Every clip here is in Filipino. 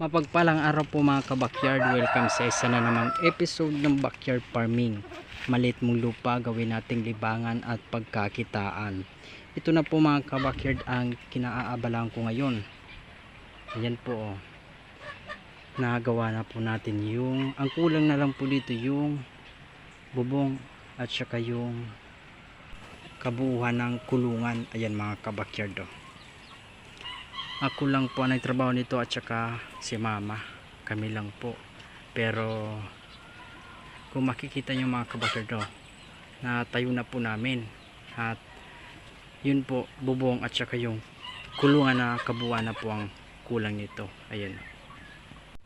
Mapagpalang araw po mga kabakyard, welcome sa isa na namang episode ng Backyard Farming. Maliit mong lupa, gawin nating libangan at pagkakitaan. Ito na po mga kabakyard ang kinaaabalaan ko ngayon. Ayan po oh. Nagawa na po natin yung, ang kulang na lang po dito yung bubong at saka yung kabuuhan ng kulungan. Ayan mga kabakyard oh. Ako lang po ang nagtrabaho nito at saka si mama, kami lang po. Pero kung makikita nyo mga kabakyard na tayo na po namin at yun po bubong at saka yung kulungan na kabuuan na po ang kulang nito. Ayan,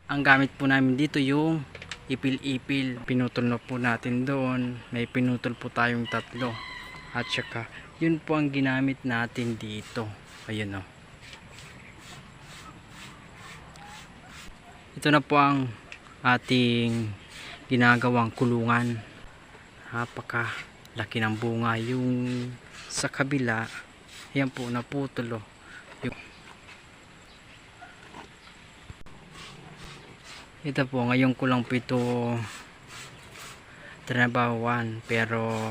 ang gamit po namin dito yung ipil-ipil, pinutol na po natin doon, may pinutol po tayong 3 at saka yun po ang ginamit natin dito. Ayan o, ito na po ang ating ginagawang kulungan. Napaka laki ng bunga. Yung sa kabila, ayan po naputol oh. Ito po, ngayon ko lang po ito trabahuan, pero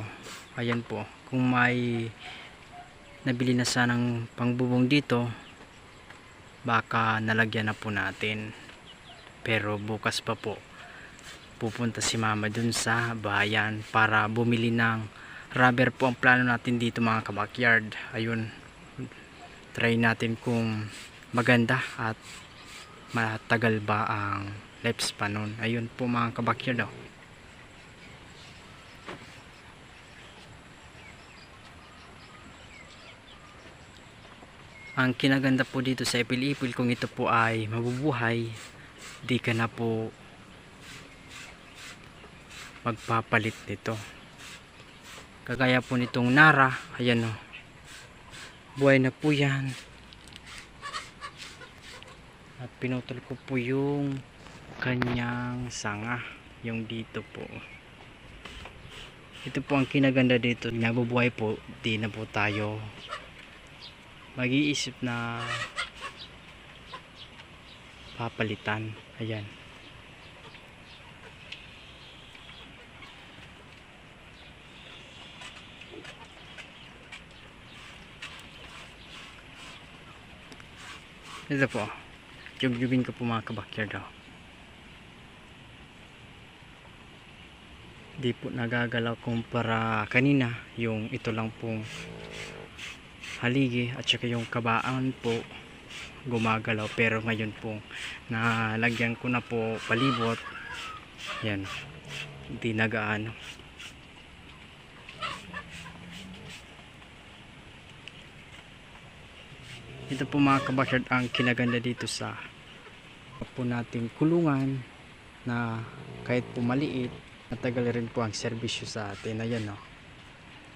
ayan po, kung may nabili na sanang pangbubong dito, baka nalagyan na po natin. Pero bukas pa po pupunta si mama dun sa bayan para bumili ng rubber po. Ang plano natin dito mga kabakyard. Ayun, try natin kung maganda at matagal ba ang lifespan nun. Ayun po mga kabakyard oh. Ang kinaganda po dito sa ipil-ipil, kung ito po ay mabubuhay, di ka na po magpapalit nito. Kagaya po nitong nara, ayan o, buhay na po yan. At pinutol ko po yung kanyang sanga, yung dito po. Ito po ang kinaganda dito, nabubuhay po, di na po tayo mag-iisip na papalitan. Ayan, ito po, jug-jugin ko po mga kabakyard oh. Di po nagagalaw kumpara kanina, yung ito lang pong haligi at saka yung kabaan po gumagalaw. Pero ngayon po nalagyan ko na po palibot, yan, hindi nagaano. Ito po mga kabakyard ang kinaganda dito sa po nating kulungan, na kahit po maliit, matagal rin po ang serbisyo sa atin. Ayan o,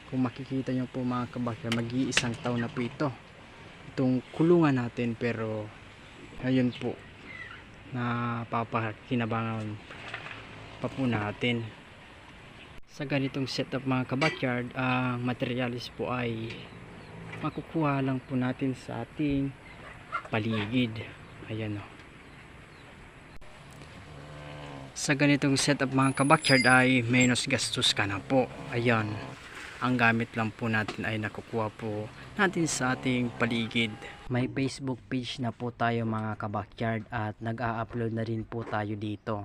kung makikita nyo po mga kabakyard, mag-iisang taon na po itong kulungan natin. Pero ayun po, napapakinabangan pa po natin. Sa ganitong setup mga kabakyard, ang materialis po ay makukuha lang po natin sa ating paligid. Ayan o, sa ganitong setup mga kabakyard ay menos gastos ka na po. Ayan, ang gamit lang po natin ay nakukuha po natin sa ating paligid. May Facebook page na po tayo mga kabakyard at nag-a-upload na rin po tayo dito.